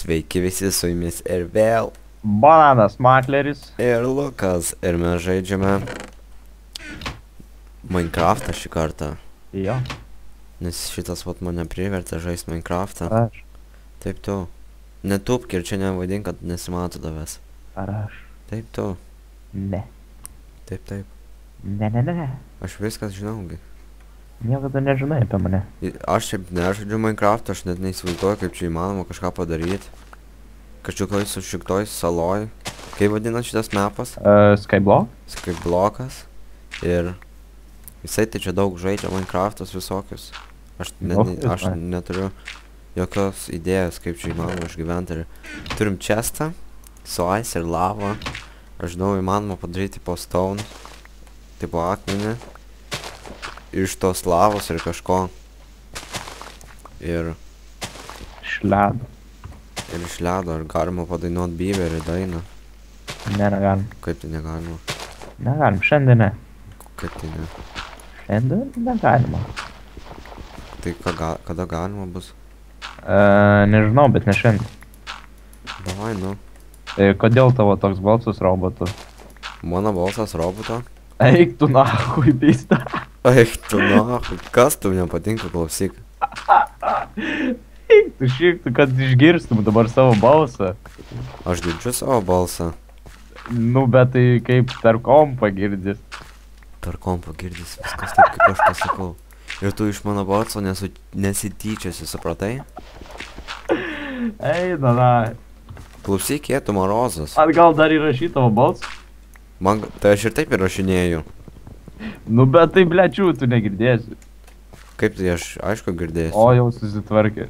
Sveiki visi, su jumis ir vėl. Bananas makleris. Ir Lukas. Ir mes žaidžiame Minecraftą šį kartą. Jo. Nes šitas vat mane privertė žaisti Minecraftą. Aš. Taip tu. Netupk ir čia nevaidink, kad nesimato tavęs. Ar aš? Taip tu. Ne. Taip. Ne. Aš viskas žinaugi. Niekada nežinai apie mane. Aš šiaip nežaidžiu Minecraftą, aš net neįsivaizduoju, kaip čia įmanoma kažką padaryti. Kažkokioj su šiktoj saloj. Kaip vadina šitas mapas? Skyblock? Skyblockas. Ir jisai tai čia daug žaidžia Minecraftus visokius. Aš neturiu jokios idėjos, kaip čia įmanoma išgyventi. Ir turim chestą su ice ir lava. Aš žinau, įmanoma padaryti po stone, tipo akmenį, iš tos lavos ir kažko. Ir Iš ledo. ir iš ledo. Ar galima padainuot Beaverį dainą? Ne, negalim. Kaip tai negalima? Negalim, šiandien ne. Kaip tai ne? Šiandien negalima. Tai kada galima bus? Nežinau, bet ne šiandien. Davai, nu. Kodėl tavo toks balsas robotų? Mano balsas roboto? Eik tu nahui, pista. Eik tu nahui, kas tau nepatinka, klausyk. Eik tu šiktų, kad išgirstum dabar savo balsą. Aš girdžiu savo balsą. Nu, bet tai kaip per kompą girdis. Per kompą girdis viskas taip, kaip aš pasakau. Ir tu iš mano balso nesityčiasi, supratai? Ei, na. Klausyk, jie tu morozas. Ar gal dar įrašy tavo balsą? Tai aš ir taip įrašinėju. Nu, bet tai blečių tu negirdėsi. Kaip tai aš, aišku, girdėsiu. O, jau susitvarkė.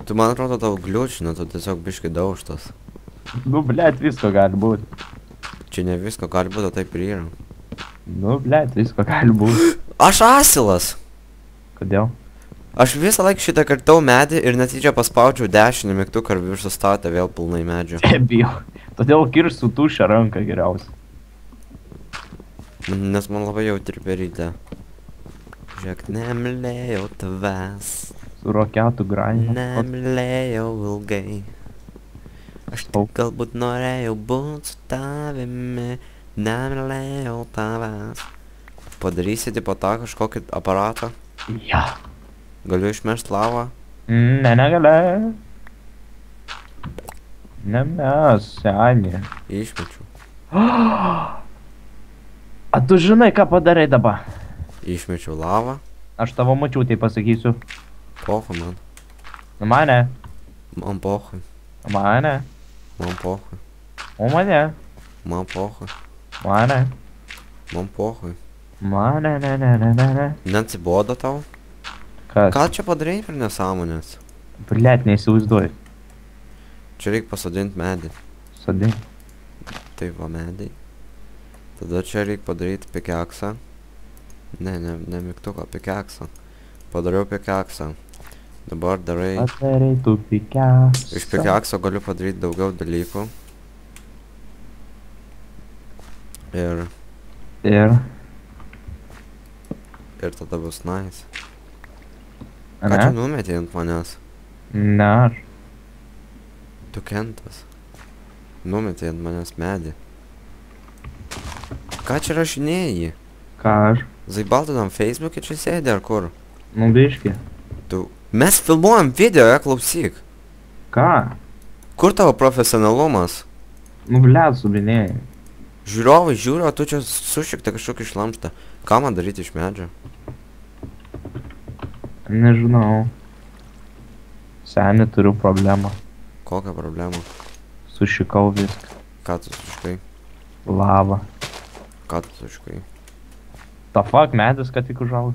Tu, man atrodo, tau gliučina, tu tiesiog biškai daužtas. Nu, blėt, visko gali būti. Čia ne visko gali būti, o taip ir yra. Nu, blėt, visko gali būti. Aš asilas! Kodėl? Aš visą laiką šitą kartau medį ir netyčia paspaudžiau dešinį mygtuką ir virš sustatė vėl pilnai medžių. Debil. Todėl kirsiu tuščią ranką geriausiai. Nes man labai jautri perytė. Žiūrėk, nemylėjau tavęs. Su rokiatu granimu. Nemylėjau ilgai. Aš tik galbūt norėjau būt su tavimi. Nemylėjau tavęs. Padarysi tipo tą kažkokį aparatą? Ja. Galiu išmest lavą? Ne, negali. Ne mes, senė. Išmečiau. A tu žinai, ką padarai dabar? Išmečiau lavą. Aš tavo mačiutei pasakysiu. Pohui man. Mane. Man pohui. Mane. Man pohui. O mane. Man pohui. Mane. Man pohui. Mane, ne. Neatsibodo tau? Kas? Ką čia padarai per nesąmonės? Blet, neįsivaizduoju. Čia reik pasodinti medį. Sodin. Tai va medį. Tada čia reik padaryti pikeksą. Ne mygtuką, pikeksą. Padariau pikeksą. Dabar darai... Padarai tu pikeksą. Iš pikekso galiu padaryti daugiau dalykų. Ir tada bus nice. Ką čia numetė ant manęs? Ne aš. Tu kentas. Numetė ant manęs medį. Ką čia rašinėjai? Ką aš? Zaibal, tu tam Facebook'e čia sėdė ar kur? Nu biški. Tu... Mes filmuojam video, klausyk. Ką? Kur tavo profesionalumas? Nu blet, subinėjai. Žiūrovai žiūri, o tu čia sušikta kažkokį šlamštą. Ką man daryti iš medžio? Nežinau. Seni, turiu problemą. Kokią problemą? Sušikau viską. Ką tu sušikai? Lava. Ką tu sušikai? Ta fuck, medis, kad tik užaugo.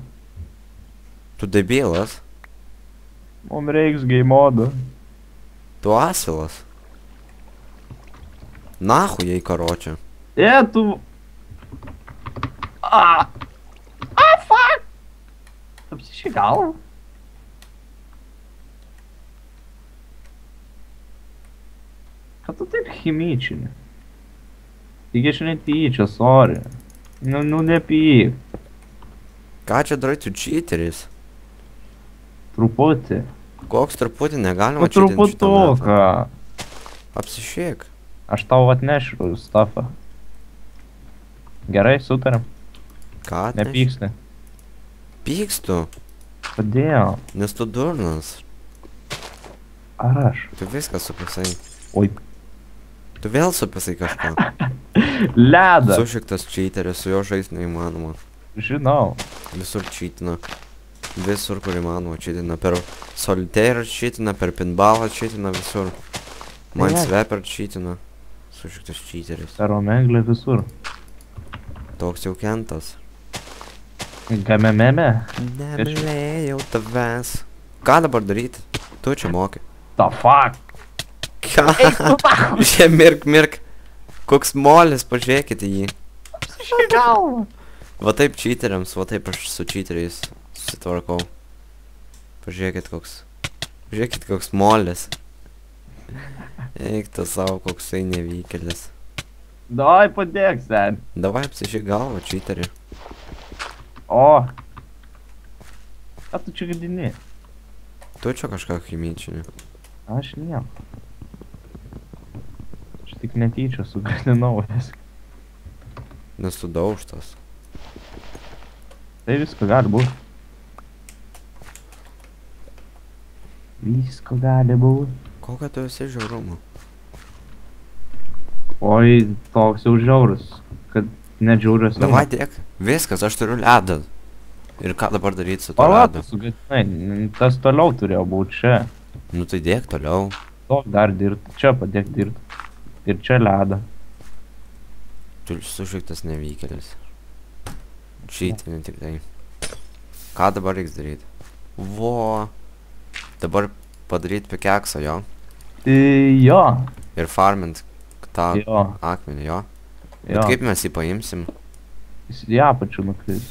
Tu debilas? Mum reiks game modo. Tu asilas? Nahu jai karočią. Tu... Fuck! Apsiši galvą. Ką tu taip chimyčini? Tik aš netyčia, sorry. Nu nepyk. Ką čia darai, tu cheateris? Truputį. Koks truputį negalima Nu truputuką. Apsišėk. Aš tau atnešiu stafą. Gerai, sutariam. Ką atneši? Nepyksti. Pykstu, Kodėl? nes tu durnas. Ar aš? Tu viską supisai. Oi. Tu vėl supisai kažką. Ledas. Sušiktas cheateris, su jo žaist neįmanoma. Žinau. Visur cheatina. Visur, kur įmanoma cheatina. Per solitaire cheatina, per pinballą cheatina visur. Minesweeper cheatina. Sušiktas cheateris. Per omeglį visur. Toks jau kentas. Gamememe. Nemylėjau tavęs. Ką dabar daryti? Tu čia moki. The fuck? Ką? Čia mirk. Koks molis, pažiūrėkite jį. Galva. Va taip cheateriams, va taip aš su cheateriais susitvarkau. Pažiūrėkit koks molis. Eik tu savo, koksai nevykėlis. Davai padėk, sen. Davai apsišyk galvą, cheaterį. O. Ką tu čia gadini? Tu čia kažką chimyčini. Aš nieko. Aš tik netyčia sugadinau viską. Nes tu daužtas. Tai visko gali būt. Visko gali būt. Kokia tu esi žiaurumo? Oi, toks jau žiaurus. Kad net žiaurus. Davai dėk. Viskas, aš turiu ledą. Ir ką dabar daryti su to Palauk, ledu? sugadinai. Tas toliau turėjo būt čia. Nu tai dėk toliau. Tok dar dirbti. Čia padėk dirbti. Ir čia ledą. Tu sušiktas nevykėlis. Cheatini tik tai. Ką dabar reiks daryti? Vo. Dabar padaryti pikeksą, jo. Jo. Ir farmint tą Jo. akmenį, jo. Bet Jo. kaip mes jį paimsim? Jis į apačią nukris.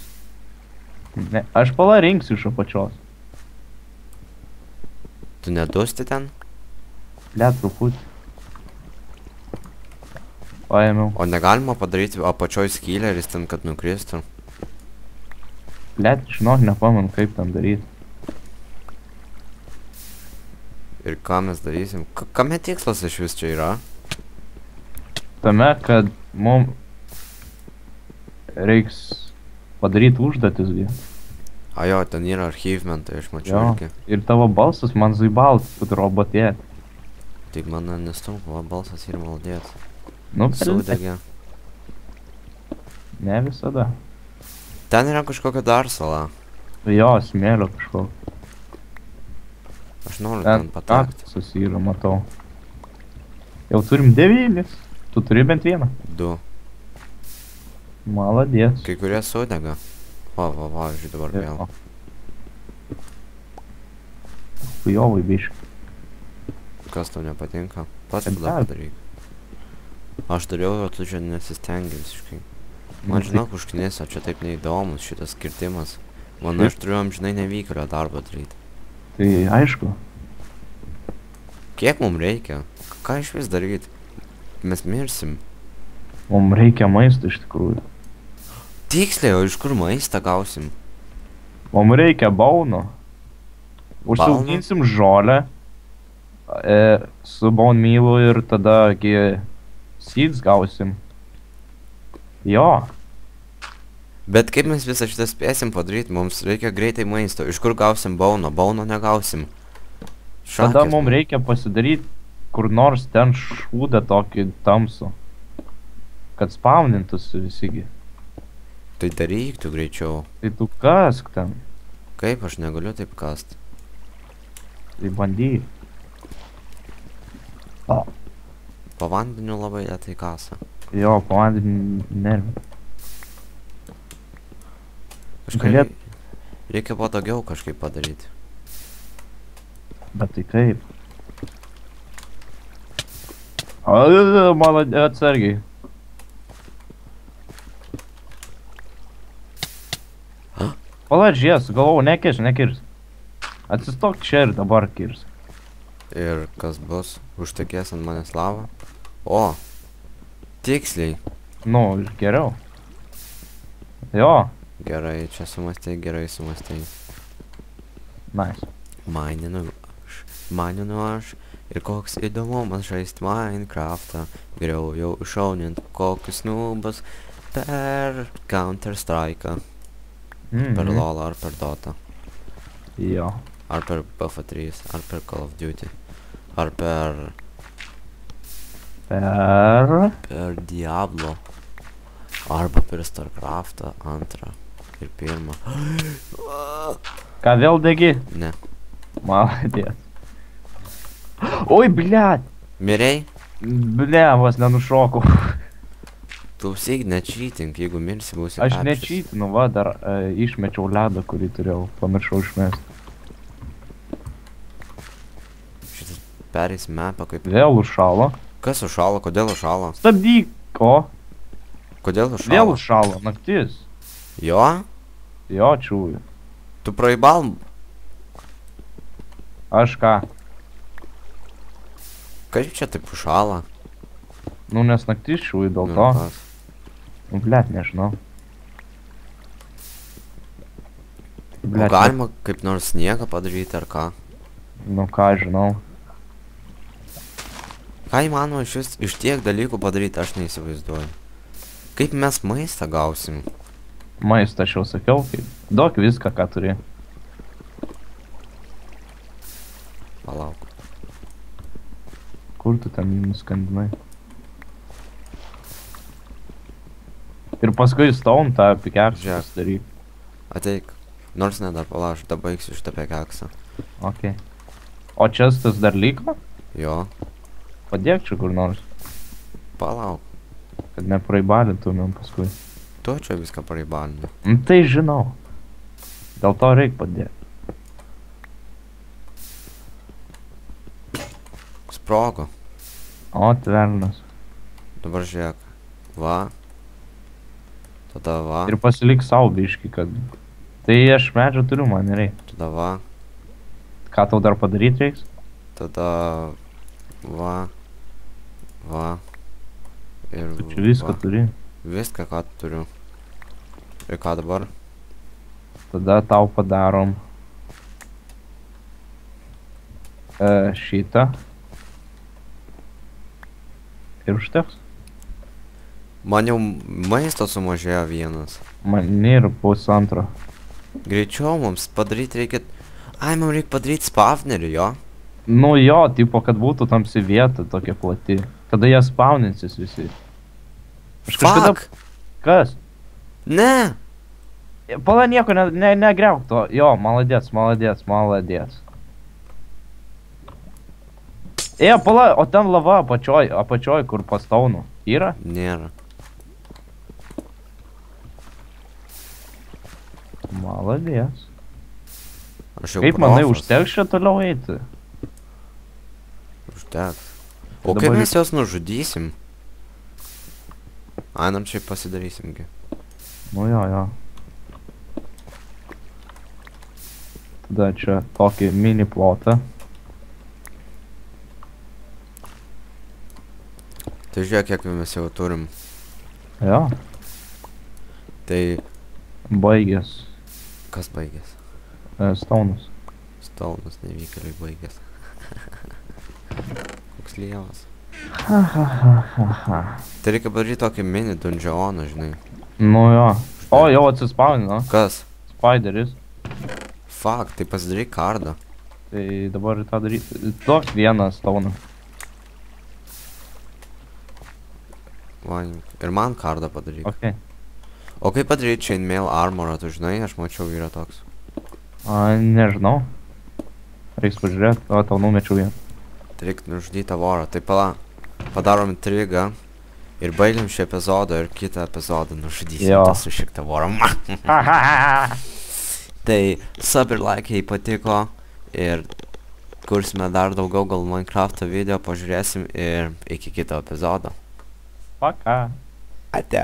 Ne, aš pala rinksiu iš apačios. Tu nedusti ten? Le truputį. Paėmiau. O negalima padaryti apačioj skylę ir jis ten, kad nukristų? Le, žinok, nepamenu kaip ten daryti. Ir ką mes darysim? Kame tikslas iš vis čia yra? Tame, kad mum reiks padaryti užduotis, gi. A jo, ten yra archyvmentai, aš mačiau Jo. irgi. Ir tavo balsas man zaibalt, kad robotė. Tik man nestumpa, balsas ir maldėt. Nu, Sudegė. ne visada. Ten yra kažkokia dar sala. Jo, smėlio kažko. Aš noriu ten patekti. Kaktusas yra, matau. Jau turim 9. Tu turi bent vieną. 2. Maladės. Kai kurie sudega. Va, žiūrėjau dabar vėl. Kujovai biškai. Kas tau nepatinka? Pats Ten tada dar. padaryk. Aš dariau, o tu čia nesistengi visiškai. Nu, Man tai- žinok užknisa, čia taip neįdomus šitas skirtimas. Man Šiaip- aš turiu amžinai nevykėlio darbą daryti. Tai aišku. Kiek mums reikia? Ką iš vis daryti? Mes mirsim. Mums reikia maisto iš tikrųjų. Tiksliai, o iš kur maistą gausim? Mums reikia bauno. Užsiauginsim žolę. Su bone mealu ir tada seeds gausim. Jo. Bet kaip mes visą šitą spėsim padaryti? Mums reikia greitai maisto. Iš kur gausim bauno? Bauno negausim. Tada mums reikia pasidaryti kur nors ten šūdą tokį tamsų. Kad spawnintųsi visigi. Tai daryk tu greičiau. Tai tu kask ten. Kaip aš negaliu taip kast? Tai bandyk. Po vandeniu labai lėtai kasa. Jo, po vandenį nervį. Kažkaip reikia patogiau kažkaip padaryti. Bet tai kaip? Mano atsargiai. Pala, žies, galvau, nekirs. Atsistok čia ir dabar kirs. Ir kas bus? Užtekės ant manęs lava? O! Tiksliai. Nu, ir geriau. Jo, Gerai, čia sumastei, gerai sumastei. nice. Maininu maninu aš. Ir koks įdomumas žaist Minecraftą. Geriau jau išaunint kokius nubus per Counter Strike'ą. Per LOL ar per Dota. Jo. Ar per BF3, ar per Call of Duty. Ar per Diablo. Arba per StarCraftą 2 ir 1. Ką vėl degi? Ne. Maladės. Oi, bliat! Mirei? Blia, vos nenušokau. Klausyk, necheating, jeigu mirsi būsi Aš peršęs. necheatinu, va, dar išmečiau ledą, kurį turėjau, pamiršau išmesti. Šitas pereis mapą kaip... Vėl užšalo. Kas užšalo? Kodėl užšalo? Stabdyk! O? Kodėl užšalo? Vėl užšalo, naktis. Jo? Jo, čiūju. Tu praeibal? Aš ką? Kaip čia taip užšala? Nu, nes naktis čiūju dėl Nu, to. kas? Nu, bliat, nežinau. O galima kaip nors sniegą padaryti ar ką? Nu, ką žinau. Ką įmanoma iš tiek dalykų padaryti, aš neįsivaizduoju. Kaip mes maistą gausim? Maistą aš jau sakiau, kaip. Duok viską, ką turi. Palauk. Kur tu ten nuskandinai? Ir paskui stone tą pikeksą Žiūrėk. daryk. Ateik. Nors ne dar palauk, aš dabaigsiu šitą pikeksą. Ok. O čia tas dar liko? Jo. Padėk čia kur nors, Palauk. kad nepraibalintumėm paskui. Tu čia viską pareibalini. Nu tai žinau. Dėl to reik padėti. Sprogo. O, tvernas. Dabar žiūrėk. Va. Tada va. Ir pasilik sau biškį, kad... Tai aš medžio turiu, man nereik. Tada va. Ką tau dar padaryti reiks? Tada va. Va. Ir Tu čia viską va. turi. Viską, ką turiu. Ir ką dabar? Tada tau padarom... šitą. Ir užteks. Man jau maisto sumažėjo 1. Man nėra pusantro. Greičiau mums padaryti reikia... Ai, mums reikia padaryti spawnerį, jo? Nu jo, tipo, kad būtų tamsi vieta tokia plati. Tada jie spawninsis visi. Aš kažkada... Fuck! Kas? Ne! Pala nieko, negriauk to. Jo, maladės. Pala, o ten lava apačioj, kur pastaunų. Yra? Nėra. Maladės. Aš jau Kaip manai, profas. užteks čia toliau eiti? Užteks. O Dabar kaip mes juos nužudysim? Ainam čia pasidarysimgi. Nu jo. Tada čia tokį mini plotą. Tai žiūrėk, kiek mes jau turim. Jo, Tai baigės. kas baigės? Staunus. Staunas nevykėliai baigės. Koks lievas. Tai reikia padaryti tokį mini dungeoną, žinai. Nu jo. O, jau atsispaunino. Kas? Spideris. Fuck, tai pasidaryk kardą. Tai dabar tą daryti. Duok vieną stauną. Va, ir man kardą padaryk. Ok. O kaip padaryti chainmail armorą, tu žinai, aš mačiau yra toks. Nežinau. Reiks pažiūrėti, o tau numečiau vieną. Tai reikia nužudyti tą vorą. Tai padarom intrigą. Ir baigiam šį epizodą ir kitą epizodą nužudysim Jo. tą sušiktą vorą. Tai sub ir like, jei patiko. Ir kursime dar daugiau gal Minecraft'o video, pažiūrėsim ir iki kito epizodo. Paka. Ate.